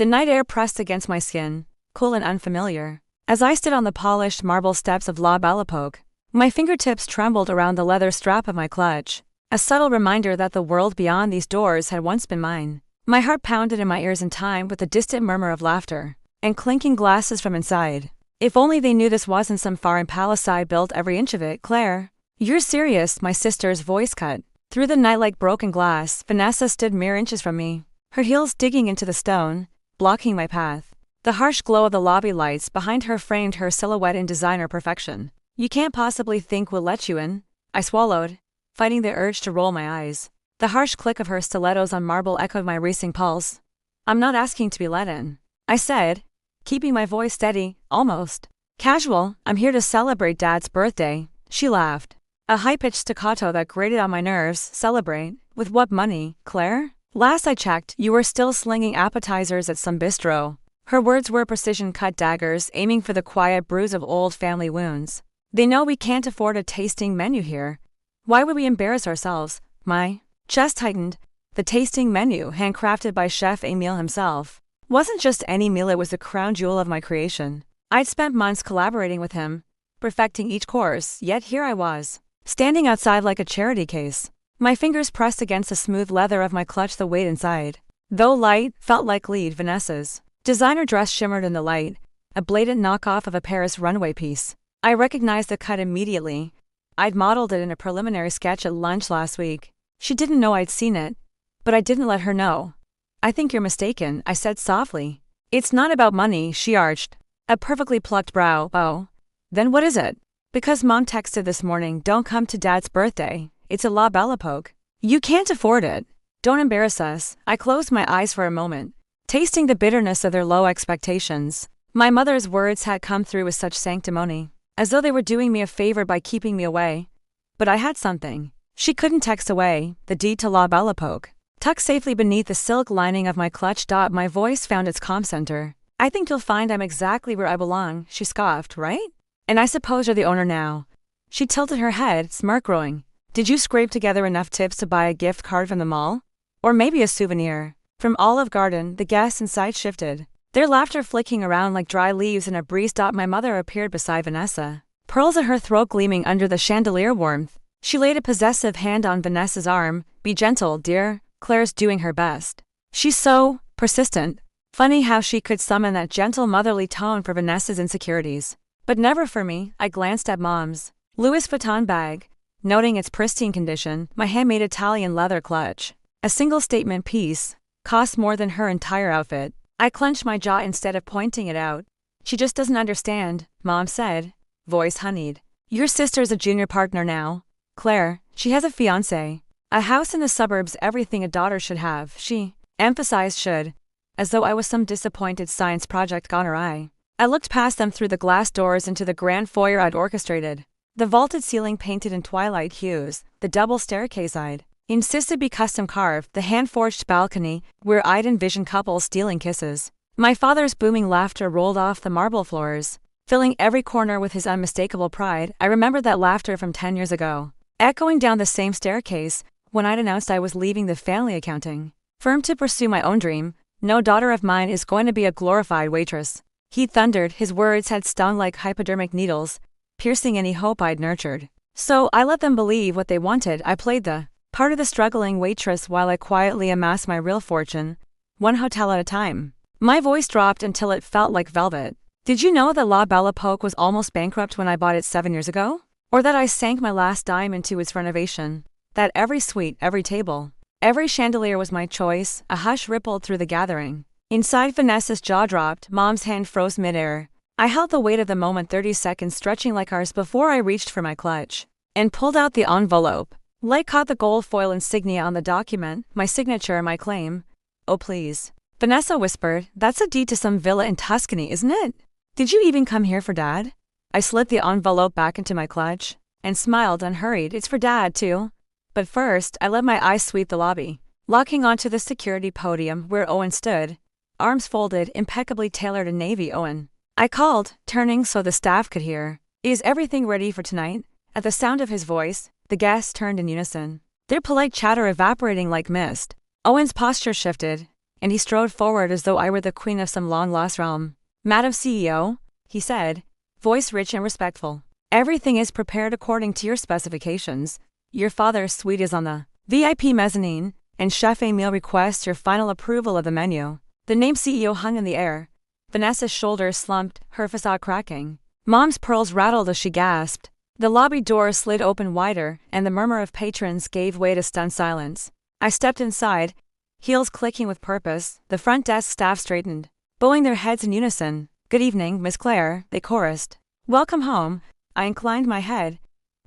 The night air pressed against my skin, cool and unfamiliar. As I stood on the polished marble steps of La Belle Époque, my fingertips trembled around the leather strap of my clutch, a subtle reminder that the world beyond these doors had once been mine. My heart pounded in my ears in time with the distant murmur of laughter and clinking glasses from inside. If only they knew this wasn't some foreign palace I built every inch of it. Claire, you're serious? My sister's voice cut through the night like broken glass. Vanessa stood mere inches from me, her heels digging into the stone, blocking my path. The harsh glow of the lobby lights behind her framed her silhouette in designer perfection. You can't possibly think we'll let you in, I swallowed, fighting the urge to roll my eyes. The harsh click of her stilettos on marble echoed my racing pulse. I'm not asking to be let in, I said, keeping my voice steady, almost casual. I'm here to celebrate Dad's birthday. She laughed, a high-pitched staccato that grated on my nerves. Celebrate? With what money, Claire? Last I checked, you were still slinging appetizers at some bistro. Her words were precision-cut daggers aiming for the quiet bruise of old family wounds. They know we can't afford a tasting menu here. Why would we embarrass ourselves? My chest tightened. The tasting menu, handcrafted by Chef Emile himself, wasn't just any meal, it was the crown jewel of my creation. I'd spent months collaborating with him, perfecting each course, yet here I was, standing outside like a charity case. My fingers pressed against the smooth leather of my clutch. The weight inside, though light, felt like lead. Vanessa's designer dress shimmered in the light, a blatant knockoff of a Paris runway piece. I recognized the cut immediately. I'd modeled it in a preliminary sketch at lunch last week. She didn't know I'd seen it, but I didn't let her know. I think you're mistaken, I said softly. It's not about money, she arched a perfectly plucked brow. Oh, then what is it? Because Mom texted this morning, don't come to Dad's birthday. It's a La Belle Époque. You can't afford it. Don't embarrass us. I closed my eyes for a moment, tasting the bitterness of their low expectations. My mother's words had come through with such sanctimony, as though they were doing me a favor by keeping me away. But I had something she couldn't text away, the deed to La Belle Époque, tucked safely beneath the silk lining of my clutch. My voice found its calm center. I think you'll find I'm exactly where I belong, she scoffed, right? And I suppose you're the owner now. She tilted her head, smirk growing. Did you scrape together enough tips to buy a gift card from the mall? Or maybe a souvenir from Olive Garden? The guests inside shifted, their laughter flicking around like dry leaves in a breeze. My mother appeared beside Vanessa, pearls at her throat gleaming under the chandelier warmth. She laid a possessive hand on Vanessa's arm. Be gentle, dear. Claire's doing her best. She's so persistent. Funny how she could summon that gentle motherly tone for Vanessa's insecurities, but never for me. I glanced at Mom's Louis Vuitton bag, noting its pristine condition. My handmade Italian leather clutch, a single statement piece, cost more than her entire outfit. I clenched my jaw instead of pointing it out. She just doesn't understand, Mom said, voice honeyed. Your sister's a junior partner now, Claire. She has a fiancé, a house in the suburbs, everything a daughter should have. She emphasized should, as though I was some disappointed science project gone awry. I looked past them through the glass doors into the grand foyer I'd orchestrated. The vaulted ceiling painted in twilight hues, the double staircase I'd insisted be custom carved, the hand-forged balcony where I'd envisioned couples stealing kisses. My father's booming laughter rolled off the marble floors, filling every corner with his unmistakable pride. I remembered that laughter from 10 years ago, echoing down the same staircase when I'd announced I was leaving the family accounting firm to pursue my own dream. No daughter of mine is going to be a glorified waitress, he thundered. His words had stung like hypodermic needles, piercing any hope I'd nurtured. So I let them believe what they wanted. I played the part of the struggling waitress while I quietly amassed my real fortune, one hotel at a time. My voice dropped until it felt like velvet. Did you know that La Belle Époque was almost bankrupt when I bought it 7 years ago? Or that I sank my last dime into its renovation? That every suite, every table, every chandelier was my choice? A hush rippled through the gathering. Inside, Vanessa's jaw dropped. Mom's hand froze midair. I held the weight of the moment, 30 seconds stretching like ours before I reached for my clutch and pulled out the envelope. Light caught the gold foil insignia on the document, my signature, my claim. Oh please, Vanessa whispered, that's a deed to some villa in Tuscany, isn't it? Did you even come here for Dad? I slid the envelope back into my clutch and smiled unhurried. It's for Dad too. But first, I let my eyes sweep the lobby, locking onto the security podium where Owen stood, arms folded, impeccably tailored in navy. Owen, I called, turning so the staff could hear. Is everything ready for tonight? At the sound of his voice, the guests turned in unison, their polite chatter evaporating like mist. Owen's posture shifted. and he strode forward as though I were the queen of some long-lost realm. "Madam CEO," he said, voice rich and respectful. "Everything is prepared according to your specifications. Your father's suite is on the VIP mezzanine, and Chef Emile requests your final approval of the menu." The name CEO hung in the air. Vanessa's shoulders slumped, her facade cracking. Mom's pearls rattled as she gasped. The lobby door slid open wider, and the murmur of patrons gave way to stunned silence. I stepped inside, heels clicking with purpose. The front desk staff straightened, bowing their heads in unison. "Good evening, Miss Claire," they chorused. "Welcome home." I inclined my head,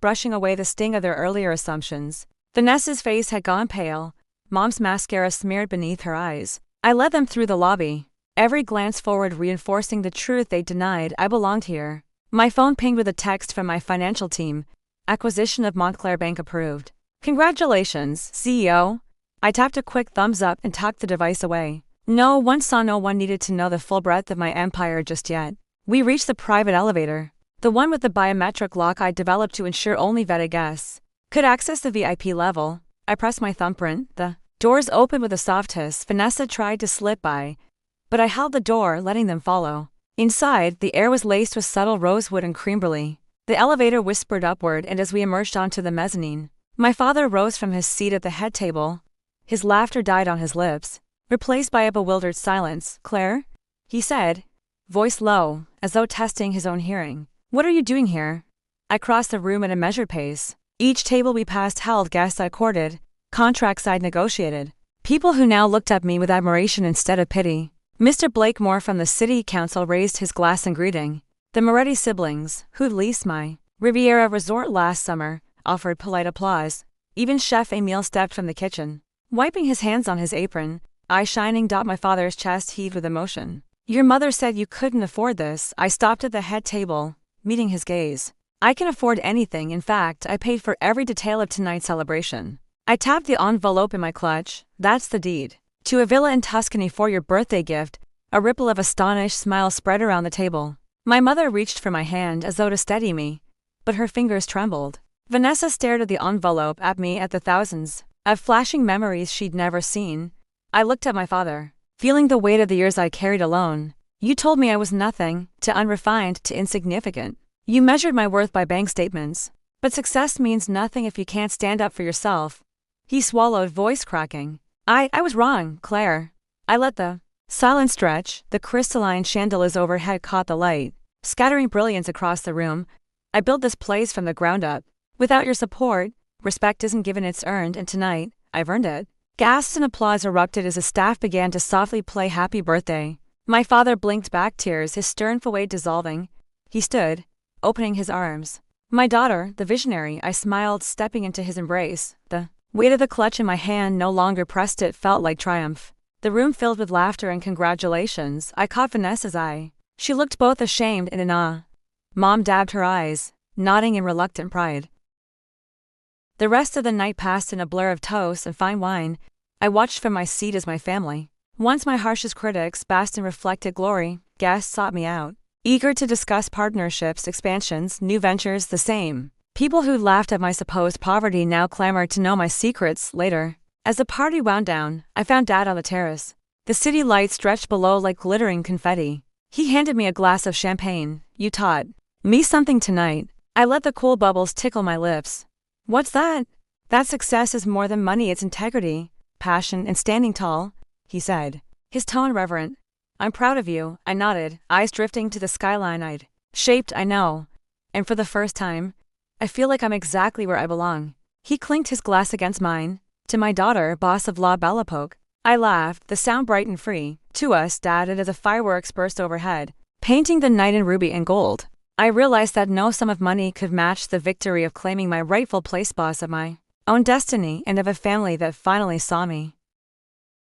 brushing away the sting of their earlier assumptions. Vanessa's face had gone pale, Mom's mascara smeared beneath her eyes. I led them through the lobby, every glance forward reinforcing the truth they denied: I belonged here. My phone pinged with a text from my financial team. "Acquisition of Montclair Bank approved. Congratulations, CEO." I tapped a quick thumbs up and tucked the device away. No one needed to know the full breadth of my empire just yet. We reached the private elevator, the one with the biometric lock I developed to ensure only vetted guests could access the VIP level. I pressed my thumbprint. The doors opened with a soft hiss. Vanessa tried to slip by, but I held the door, letting them follow. Inside, the air was laced with subtle rosewood and creme brulee. The elevator whispered upward, and as we emerged onto the mezzanine, my father rose from his seat at the head table. His laughter died on his lips, replaced by a bewildered silence. "Claire?" he said, voice low, as though testing his own hearing. "What are you doing here?" I crossed the room at a measured pace. Each table we passed held guests I courted, contracts I'd negotiated, people who now looked at me with admiration instead of pity. Mr. Blakemore from the City Council raised his glass in greeting. The Moretti siblings, who'd leased my Riviera resort last summer, offered polite applause. Even Chef Emile stepped from the kitchen, wiping his hands on his apron, eyes shining. My father's chest heaved with emotion. "Your mother said you couldn't afford this." I stopped at the head table, meeting his gaze. "I can afford anything. In fact, I paid for every detail of tonight's celebration." I tapped the envelope in my clutch. "That's the deed to a villa in Tuscany for your birthday gift." A ripple of astonished smile spread around the table. My mother reached for my hand as though to steady me, but her fingers trembled. Vanessa stared at the envelope, at me, at the thousands of flashing memories she'd never seen. I looked at my father, feeling the weight of the years I carried alone. "You told me I was nothing, to unrefined, to insignificant. You measured my worth by bank statements. But success means nothing if you can't stand up for yourself." He swallowed, voice cracking. I was wrong, Claire." I let the silence stretch. The crystalline chandeliers overhead caught the light, scattering brilliance across the room. "I built this place from the ground up. Without your support, respect isn't given, it's earned, and tonight, I've earned it." Gasps and applause erupted as the staff began to softly play Happy Birthday. My father blinked back, tears, his stern weight dissolving. He stood, opening his arms. "My daughter, the visionary," I smiled, stepping into his embrace. The weight of the clutch in my hand no longer pressed, it felt like triumph. The room filled with laughter and congratulations. I caught Vanessa's eye. She looked both ashamed and in awe. Mom dabbed her eyes, nodding in reluctant pride. The rest of the night passed in a blur of toast and fine wine. I watched from my seat as my family, once my harshest critics, basked in reflected glory. Guests sought me out, eager to discuss partnerships, expansions, new ventures. The same people who laughed at my supposed poverty now clamored to know my secrets. Later, as the party wound down, I found Dad on the terrace. The city lights stretched below like glittering confetti. He handed me a glass of champagne. "You taught me something tonight." I let the cool bubbles tickle my lips. "What's that?" "That success is more than money, it's integrity, passion, and standing tall," he said, his tone reverent. "I'm proud of you." I nodded, eyes drifting to the skyline I'd shaped. "I know. And for the first time, I feel like I'm exactly where I belong." He clinked his glass against mine. "To my daughter, boss of La Belle Epoque." I laughed, the sound bright and free. "To us, Dad," as the fireworks burst overhead, painting the night in ruby and gold. I realized that no sum of money could match the victory of claiming my rightful place, boss of my own destiny and of a family that finally saw me.